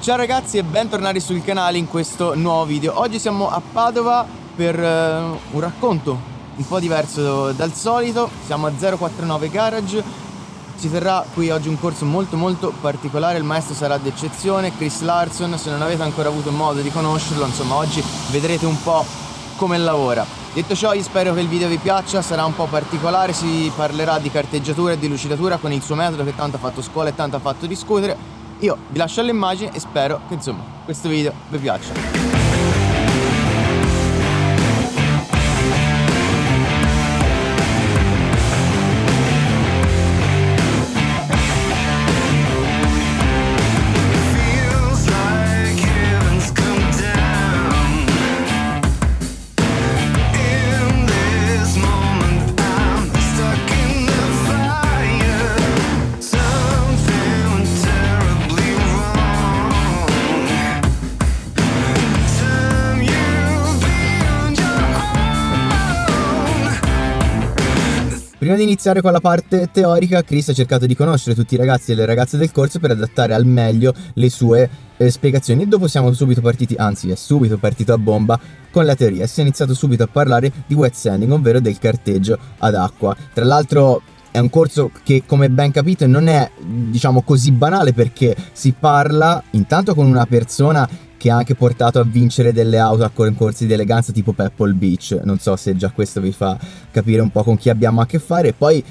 Ciao ragazzi e bentornati sul canale in questo nuovo video. Oggi siamo a Padova per un racconto un po' diverso dal solito. Siamo a 049 Garage. Si terrà qui oggi un corso molto particolare. Il maestro sarà d'eccezione, Chris Larson. Se non avete ancora avuto modo di conoscerlo, insomma, oggi vedrete un po' come lavora. Detto ciò, io spero che il video vi piaccia. Sarà un po' particolare, si parlerà di carteggiatura e di lucidatura con il suo metodo che tanto ha fatto scuola e tanto ha fatto discutere. Io vi lascio alle immagini e spero che insomma questo video vi piaccia. Prima di iniziare con la parte teorica, Chris ha cercato di conoscere tutti i ragazzi e le ragazze del corso per adattare al meglio le sue spiegazioni. E dopo siamo subito partiti, anzi è subito partito a bomba con la teoria. Si è iniziato subito a parlare di wet sanding, ovvero del carteggio ad acqua. Tra l'altro è un corso che, come ben capito, non è, diciamo, così banale, perché si parla intanto con una persona che ha anche portato a vincere delle auto a concorsi di eleganza tipo Pebble Beach. Non so se già questo vi fa capire un po' con chi abbiamo a che fare. E poi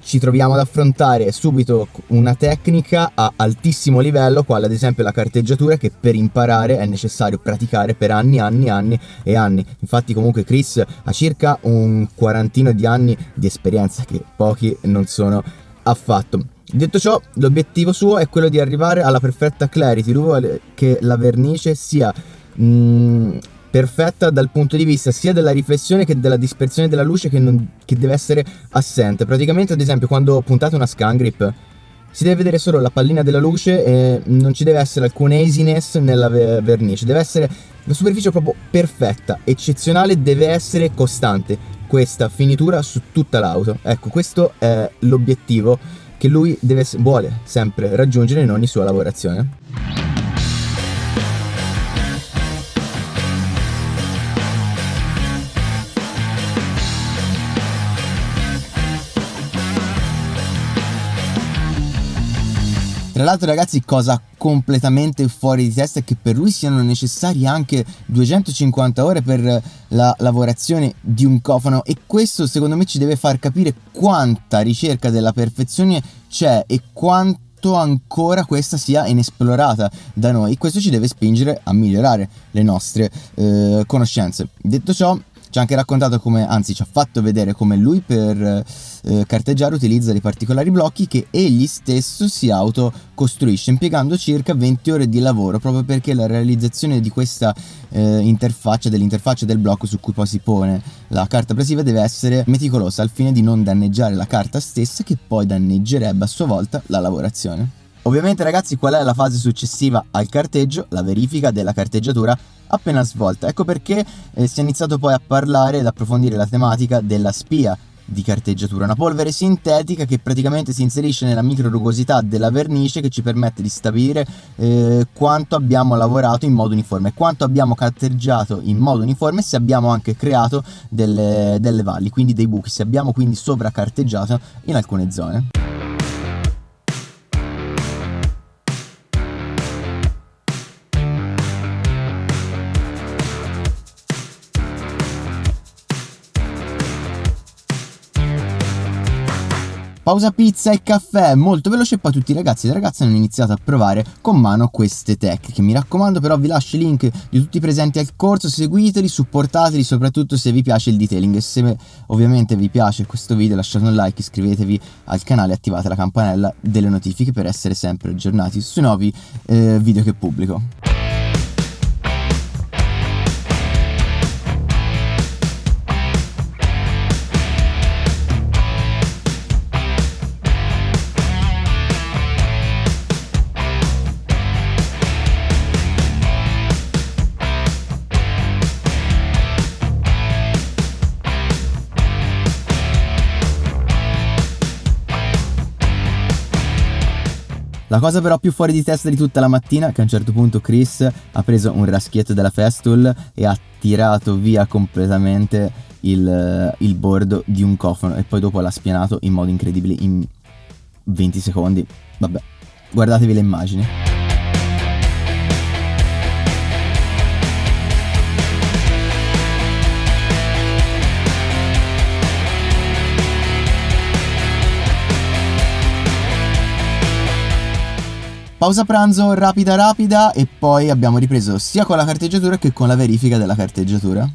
ci troviamo ad affrontare subito una tecnica a altissimo livello, quale ad esempio la carteggiatura, che per imparare è necessario praticare per anni e anni. Infatti comunque Chris ha circa un quarantino di anni di esperienza, che pochi non sono affatto. Detto ciò, l'obiettivo suo è quello di arrivare alla perfetta clarity. Lui vuole che la vernice sia perfetta dal punto di vista sia della riflessione che della dispersione della luce, che deve essere assente. Praticamente, ad esempio, quando puntate una scan grip si deve vedere solo la pallina della luce e non ci deve essere alcun haziness nella vernice. Deve essere una superficie proprio perfetta, eccezionale, deve essere costante questa finitura su tutta l'auto. Ecco, questo è l'obiettivo che lui vuole sempre raggiungere in ogni sua lavorazione. Tra l'altro, ragazzi, cosa completamente fuori di testa è che per lui siano necessari anche 250 ore per la lavorazione di un cofano, e questo secondo me ci deve far capire quanta ricerca della perfezione c'è e quanto ancora questa sia inesplorata da noi. Questo ci deve spingere a migliorare le nostre conoscenze. Detto ciò, ci ha anche raccontato come, anzi ci ha fatto vedere come lui per carteggiare utilizza dei particolari blocchi che egli stesso si autocostruisce, impiegando circa 20 ore di lavoro, proprio perché la realizzazione di questa dell'interfaccia del blocco su cui poi si pone la carta abrasiva deve essere meticolosa, al fine di non danneggiare la carta stessa, che poi danneggerebbe a sua volta la lavorazione. Ovviamente, ragazzi, qual è la fase successiva al carteggio? La verifica della carteggiatura appena svolta. Ecco perché si è iniziato poi a parlare ed approfondire la tematica della spia di carteggiatura, una polvere sintetica che praticamente si inserisce nella micro rugosità della vernice, che ci permette di stabilire quanto abbiamo lavorato in modo uniforme, quanto abbiamo carteggiato in modo uniforme, se abbiamo anche creato delle valli, quindi dei buchi, se abbiamo quindi sovracarteggiato in alcune zone. Pausa pizza e caffè, molto veloce, e poi tutti i ragazzi e le ragazze hanno iniziato a provare con mano queste tecniche. Mi raccomando, però, vi lascio i link di tutti i presenti al corso, seguiteli, supportateli, soprattutto se vi piace il detailing. E se ovviamente vi piace questo video, lasciate un like, iscrivetevi al canale e attivate la campanella delle notifiche per essere sempre aggiornati sui nuovi video che pubblico. La cosa però più fuori di testa di tutta la mattina è che a un certo punto Chris ha preso un raschietto della Festool e ha tirato via completamente il bordo di un cofano e poi dopo l'ha spianato in modo incredibile in 20 secondi. Vabbè, guardatevi le immagini. Pausa pranzo rapida e poi abbiamo ripreso sia con la carteggiatura che con la verifica della carteggiatura.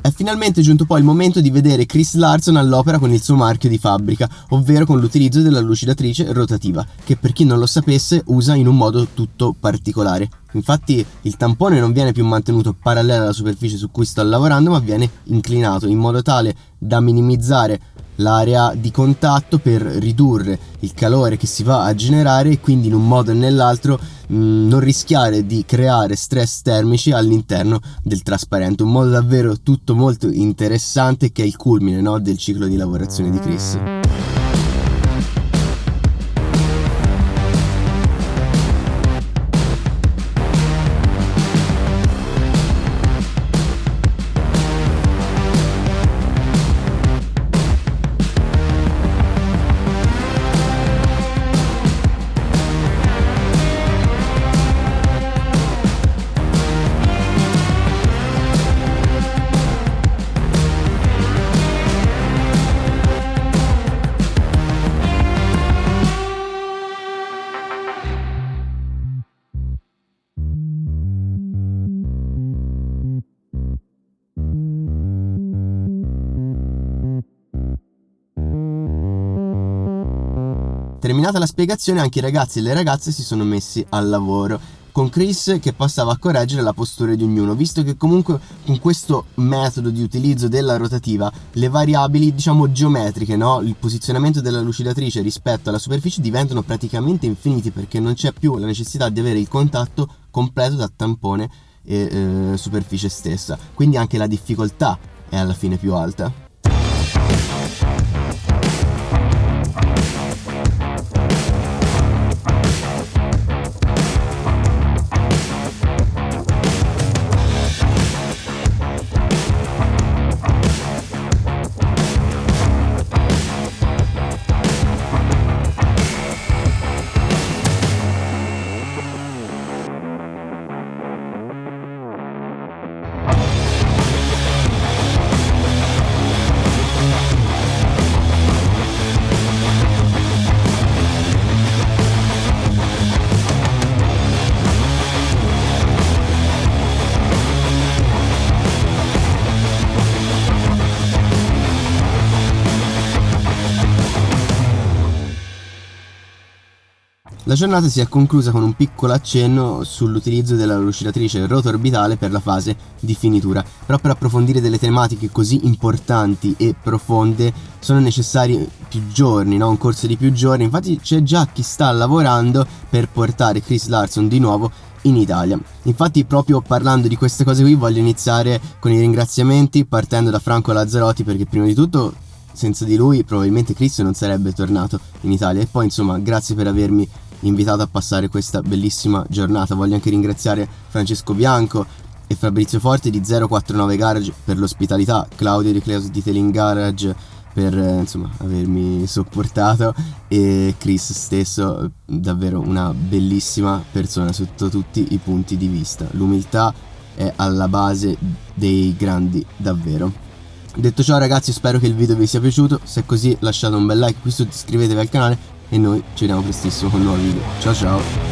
È finalmente giunto poi il momento di vedere Chris Larson all'opera con il suo marchio di fabbrica, ovvero con l'utilizzo della lucidatrice rotativa, che per chi non lo sapesse usa in un modo tutto particolare. Infatti il tampone non viene più mantenuto parallelo alla superficie su cui sto lavorando, ma viene inclinato in modo tale da minimizzare l'area di contatto per ridurre il calore che si va a generare e quindi in un modo o nell'altro non rischiare di creare stress termici all'interno del trasparente. Un modo davvero tutto molto interessante che è il culmine, no, del ciclo di lavorazione di Chris. Terminata la spiegazione, anche i ragazzi e le ragazze si sono messi al lavoro, con Chris che passava a correggere la postura di ognuno, visto che comunque con questo metodo di utilizzo della rotativa le variabili, diciamo, geometriche, no? Il posizionamento della lucidatrice rispetto alla superficie diventano praticamente infiniti, perché non c'è più la necessità di avere il contatto completo da tampone e superficie stessa, quindi anche la difficoltà è alla fine più alta. La giornata si è conclusa con un piccolo accenno sull'utilizzo della lucidatrice roto-orbitale per la fase di finitura, però per approfondire delle tematiche così importanti e profonde sono necessari più giorni, no? Un corso di più giorni. Infatti c'è già chi sta lavorando per portare Chris Larson di nuovo in Italia. Infatti, proprio parlando di queste cose qui, voglio iniziare con i ringraziamenti partendo da Franco Lazzarotti, perché prima di tutto senza di lui probabilmente Chris non sarebbe tornato in Italia, e poi insomma grazie per avermi invitato a passare questa bellissima giornata. Voglio anche ringraziare Francesco Bianco e Fabrizio Forte di 049 Garage per l'ospitalità, Claudio di Cleos Detailing Garage per insomma avermi sopportato, e Chris stesso, davvero una bellissima persona sotto tutti i punti di vista. L'umiltà è alla base dei grandi, davvero. Detto ciò ragazzi, spero che il video vi sia piaciuto. Se è così lasciate un bel like qui sotto, iscrivetevi al canale e noi ci vediamo prestissimo con un nuovo video. Ciao ciao.